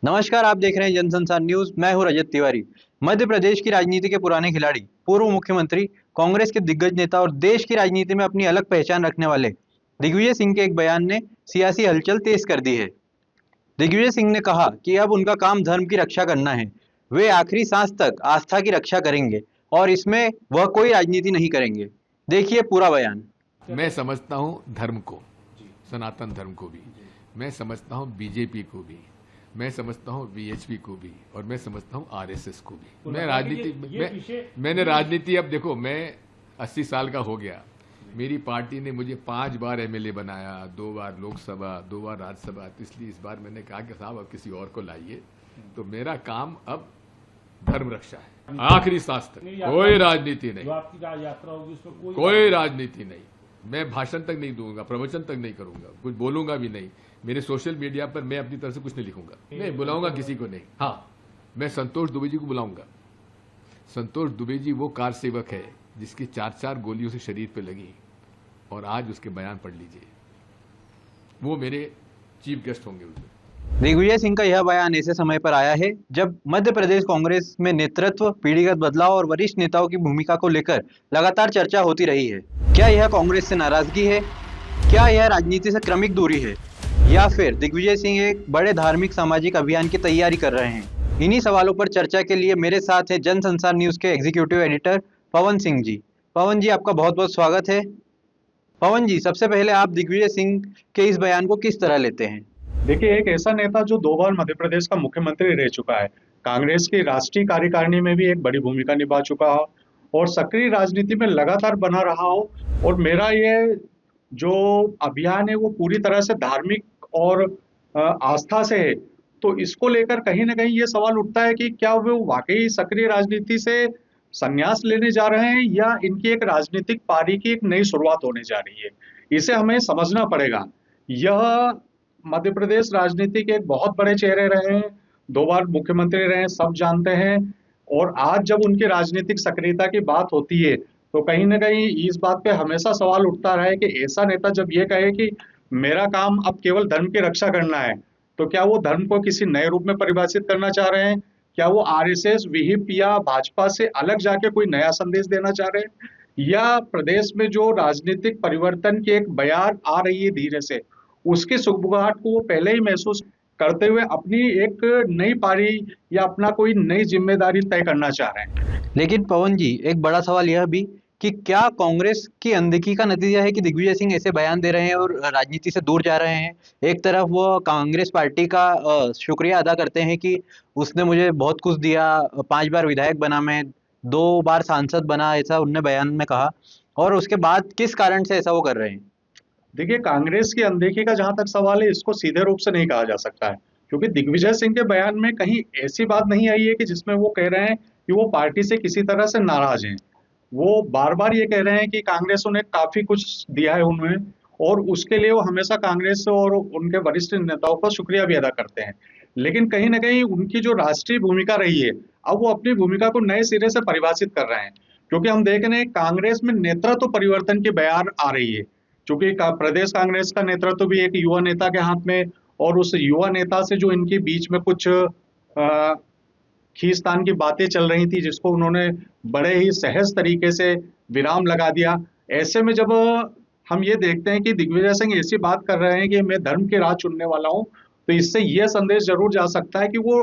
नमस्कार, आप देख रहे हैं जनसंसार न्यूज। मैं हूं रजत तिवारी। मध्य प्रदेश की राजनीति के पुराने खिलाड़ी, पूर्व मुख्यमंत्री, कांग्रेस के दिग्गज नेता और देश की राजनीति में अपनी अलग पहचान रखने वाले दिग्विजय सिंह के एक बयान ने सियासी हलचल तेज कर दी है। दिग्विजय सिंह ने कहा कि अब उनका काम धर्म की रक्षा करना है। वे आखिरी सांस तक आस्था की रक्षा करेंगे और इसमें वह कोई राजनीति नहीं करेंगे। देखिए पूरा बयान। मैं समझता हूँ धर्म को, सनातन धर्म को भी, मैं समझता हूँ बीजेपी को भी, मैं समझता हूँ वीएचपी को भी, और मैं समझता हूँ आरएसएस को भी। मैं राजनीति मैंने राजनीति, अब देखो मैं 80 साल का हो गया। मेरी पार्टी ने मुझे 5 बार एमएलए बनाया, 2 बार लोकसभा, 2 बार राज्यसभा। तो इसलिए इस बार मैंने कहा कि साहब अब किसी और को लाइए। तो मेरा काम अब धर्म रक्षा है, आखिरी सांस तक। कोई राजनीति नहीं, यात्रा होगी उसमें कोई राजनीति नहीं। मैं भाषण तक नहीं दूंगा, प्रवचन तक नहीं करूंगा, कुछ बोलूंगा भी नहीं। मेरे सोशल मीडिया पर मैं अपनी तरफ से कुछ नहीं लिखूंगा, नहीं बुलाऊंगा किसी को नहीं। हाँ, मैं संतोष दुबे जी को बुलाऊंगा। संतोष दुबे जी वो कार सेवक है जिसकी 4-4 गोलियों से शरीर पे लगी, और आज उसके बयान पढ़ लीजिए। वो मेरे चीफ गेस्ट होंगे उस दिन। दिग्विजय सिंह का यह बयान ऐसे समय पर आया है जब मध्य प्रदेश कांग्रेस में नेतृत्व, पीढ़ीगत बदलाव और वरिष्ठ नेताओं की भूमिका को लेकर लगातार चर्चा होती रही है। क्या यह कांग्रेस से नाराजगी है? क्या यह राजनीति से क्रमिक दूरी है? या फिर दिग्विजय सिंह एक बड़े धार्मिक सामाजिक अभियान की तैयारी कर रहे हैं? इन्हीं सवालों पर चर्चा के लिए मेरे साथ है जन संसार न्यूज के एग्जीक्यूटिव एडिटर पवन सिंह जी। पवन जी, आपका बहुत बहुत स्वागत है। पवन जी, सबसे पहले आप दिग्विजय सिंह के इस बयान को किस तरह लेते हैं? देखिए, एक ऐसा नेता जो 2 बार मध्य प्रदेश का मुख्यमंत्री रह चुका है, कांग्रेस की राष्ट्रीय कार्यकारिणी में भी एक बड़ी भूमिका निभा चुका हो और सक्रिय राजनीति में लगातार बना रहा हो। और मेरा ये जो अभियान है वो पूरी तरह से धार्मिक और आस्था से है। तो इसको लेकर कहीं ना कहीं ये सवाल उठता है कि क्या वो वाकई सक्रिय राजनीति से संन्यास लेने जा रहे हैं या इनकी एक राजनीतिक पारी की एक नई शुरुआत होने जा रही है। इसे हमें समझना पड़ेगा। यह मध्य प्रदेश राजनीति के एक बहुत बड़े चेहरे रहे हैं, 2 बार मुख्यमंत्री रहे हैं, सब जानते हैं। और आज जब उनकी राजनीतिक सक्रियता की बात होती है तो कहीं ना कहीं इस बात पे हमेशा सवाल उठता रहा है कि ऐसा नेता जब ये कहे कि मेरा काम अब केवल धर्म की रक्षा करना है, तो क्या वो धर्म को किसी नए रूप में परिभाषित करना चाह रहे हैं? क्या वो आरएसएस, विहिप या भाजपा से अलग जाके कोई नया संदेश देना चाह रहे हैं? या प्रदेश में जो राजनीतिक परिवर्तन की एक बयार आ रही है धीरे से, उसकी सुगबुगाहट को वो पहले ही महसूस करते हुए अपनी एक नई पारी या अपना कोई नई जिम्मेदारी तय करना चाह रहे हैं। लेकिन पवन जी, एक बड़ा सवाल यह भी कि क्या कांग्रेस की अनदेखी का नतीजा है कि दिग्विजय सिंह ऐसे बयान दे रहे हैं और राजनीति से दूर जा रहे हैं? एक तरफ वो कांग्रेस पार्टी का शुक्रिया अदा करते हैं कि उसने मुझे बहुत कुछ दिया, 5 बार विधायक बना मैं, 2 बार सांसद बना, ऐसा उन्होंने बयान में कहा। और उसके बाद किस कारण से ऐसा वो कर रहे हैं? देखिए, कांग्रेस की अनदेखी का जहां तक सवाल है, इसको सीधे रूप से नहीं कहा जा सकता है, क्योंकि दिग्विजय सिंह के बयान में कहीं ऐसी बात नहीं आई है कि जिसमें वो कह रहे हैं कि वो पार्टी से किसी तरह से नाराज हैं। वो बार बार ये कह रहे हैं कि कांग्रेस उन्हें काफी कुछ दिया है उन्हें, और उसके लिए वो हमेशा कांग्रेस और उनके वरिष्ठ नेताओं का शुक्रिया भी अदा करते हैं। लेकिन कहीं ना कहीं उनकी जो राष्ट्रीय भूमिका रही है, अब वो अपनी भूमिका को नए सिरे से परिभाषित कर रहे हैं। क्योंकि हम देख रहे हैं कांग्रेस में नेतृत्व परिवर्तन की बयार आ रही है, क्योंकि प्रदेश कांग्रेस का नेतृत्व भी एक युवा नेता के हाथ में, और उस युवा नेता से जो इनके बीच में कुछ खींचतान की बातें चल रही थी, जिसको उन्होंने बड़े ही सहज तरीके से विराम लगा दिया। ऐसे में जब हम ये देखते हैं कि दिग्विजय सिंह ऐसी बात कर रहे हैं कि मैं धर्म के राह चुनने वाला हूं, तो इससे यह संदेश जरूर जा सकता है कि वो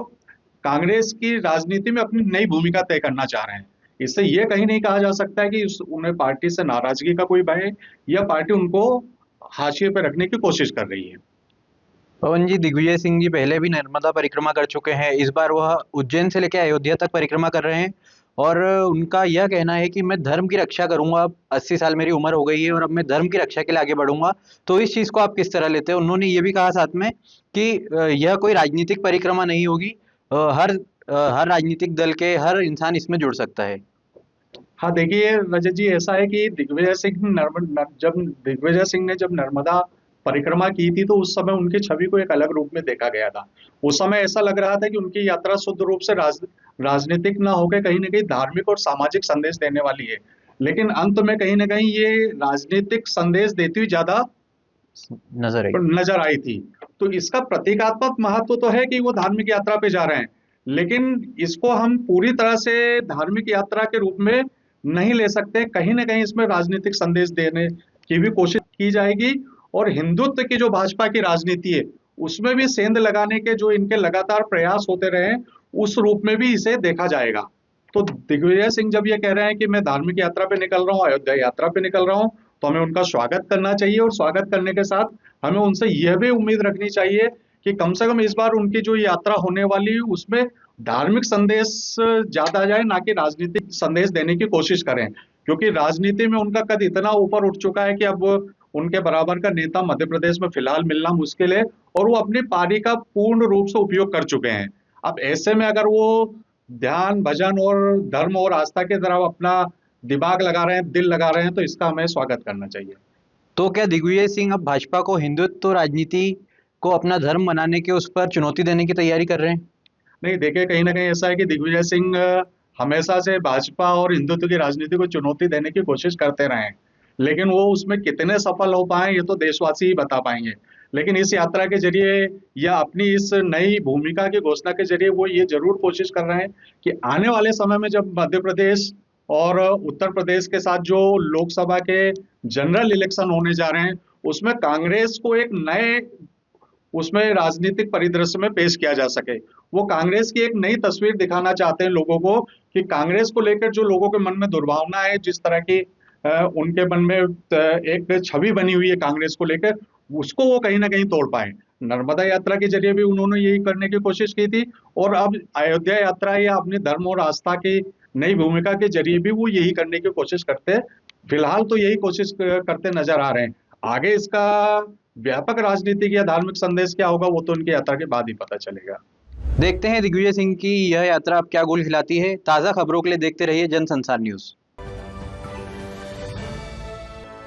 कांग्रेस की राजनीति में अपनी नई भूमिका तय करना चाह रहे हैं। इससे यह कहीं नहीं कहा जा सकता है कि उन्हें पार्टी से नाराजगी का कोई भय है या पार्टी उनको हाशिए पे रखने की कोशिश कर रही है। पवन जी, दिग्विजय सिंह जी पहले भी नर्मदा परिक्रमा कर चुके हैं। इस बार वह उज्जैन से लेकर अयोध्या तक परिक्रमा कर रहे हैं और उनका यह कहना है कि मैं धर्म की रक्षा करूंगा। अब 80 साल मेरी उम्र हो गई है और अब मैं धर्म की रक्षा के लिए आगे बढ़ूंगा। तो इस चीज को आप किस तरह लेते हैं? उन्होंने ये भी कहा साथ में कि यह कोई राजनीतिक परिक्रमा नहीं होगी, हर राजनीतिक दल के हर इंसान इसमें जुड़ सकता है। हाँ, देखिए रजत जी, ऐसा है कि जब दिग्विजय सिंह ने जब नर्मदा परिक्रमा की थी तो उस समय उनकी छवि को एक अलग रूप में देखा गया था। उस समय ऐसा लग रहा था कि उनकी यात्रा शुद्ध रूप से राजनीतिक ना होकर कहीं ना कहीं धार्मिक और सामाजिक संदेश देने वाली है। लेकिन अंत में कहीं ना कहीं ये राजनीतिक संदेश देती हुई ज्यादा नजर आई। नजर आई थी। तो इसका प्रतीकात्मक महत्व तो है कि वो धार्मिक यात्रा पे जा रहे हैं, लेकिन इसको हम पूरी तरह से धार्मिक यात्रा के रूप में नहीं ले सकते। कहीं ना कहीं इसमें राजनीतिक संदेश देने की भी कोशिश की जाएगी, और हिंदुत्व की जो भाजपा की राजनीति है उसमें भी सेंध लगाने के जो इनके लगातार प्रयास होते रहे हैं, उस रूप में भी इसे देखा जाएगा। तो दिग्विजय सिंह जब ये कह रहे हैं कि मैं धार्मिक यात्रा पे निकल रहा हूँ, अयोध्या यात्रा पे निकल रहा हूँ, तो हमें उनका स्वागत करना चाहिए, और स्वागत करने के साथ हमें उनसे यह भी उम्मीद रखनी चाहिए कि कम से कम इस बार उनकी जो यात्रा होने वाली है उसमें धार्मिक संदेश ज्यादा जाए, ना कि राजनीतिक संदेश देने की कोशिश करें, क्योंकि राजनीति में उनका कद इतना ऊपर उठ चुका है कि अब उनके बराबर का नेता मध्य प्रदेश में फिलहाल मिलना मुश्किल है, और वो अपनी पारी का पूर्ण रूप से उपयोग कर चुके हैं। अब ऐसे में अगर वो ध्यान भजन और धर्म और आस्था की तरफ अपना दिमाग लगा रहे हैं, दिल लगा रहे हैं, तो इसका हमें स्वागत करना चाहिए। तो क्या दिग्विजय सिंह अब भाजपा को हिंदुत्व राजनीति को अपना धर्म बनाने के उस पर चुनौती देने की तैयारी कर रहे हैं? नहीं, देखिए, कहीं ना कहीं ऐसा है कि दिग्विजय सिंह हमेशा से भाजपा और हिंदुत्व की राजनीति को चुनौती देने की कोशिश करते रहे हैं, लेकिन वो उसमें कितने सफल हो पाए ये तो देशवासी ही बता पाएंगे। लेकिन इस यात्रा के जरिए या अपनी इस नई भूमिका की घोषणा के जरिए वो ये जरूर कोशिश कर रहे हैं कि आने वाले समय में जब मध्य प्रदेश और उत्तर प्रदेश के साथ जो लोकसभा के जनरल इलेक्शन होने जा रहे हैं, उसमें कांग्रेस को एक नए उसमें राजनीतिक परिदृश्य में पेश किया जा सके। वो कांग्रेस की एक नई तस्वीर दिखाना चाहते हैं लोगों को, कि कांग्रेस को लेकर जो लोगों के मन में दुर्भावना है, जिस तरह की उनके मन में एक छवि बनी हुई है कांग्रेस को लेकर, उसको वो कहीं ना कहीं तोड़ पाए। नर्मदा यात्रा के जरिए भी उन्होंने यही करने की कोशिश की थी, और अब अयोध्या यात्रा या अपने धर्म और आस्था की नई भूमिका के जरिए भी वो यही करने की कोशिश करते हैं। फिलहाल तो यही कोशिश करते नजर आ रहे हैं। आगे इसका व्यापक राजनीतिक या धार्मिक संदेश क्या होगा वो तो उनकी यात्रा के बाद ही पता चलेगा। देखते हैं दिग्विजय सिंह की यह यात्रा अब क्या गोल खिलाती है। ताज़ा खबरों के लिए देखते रहिए जन संसार न्यूज़।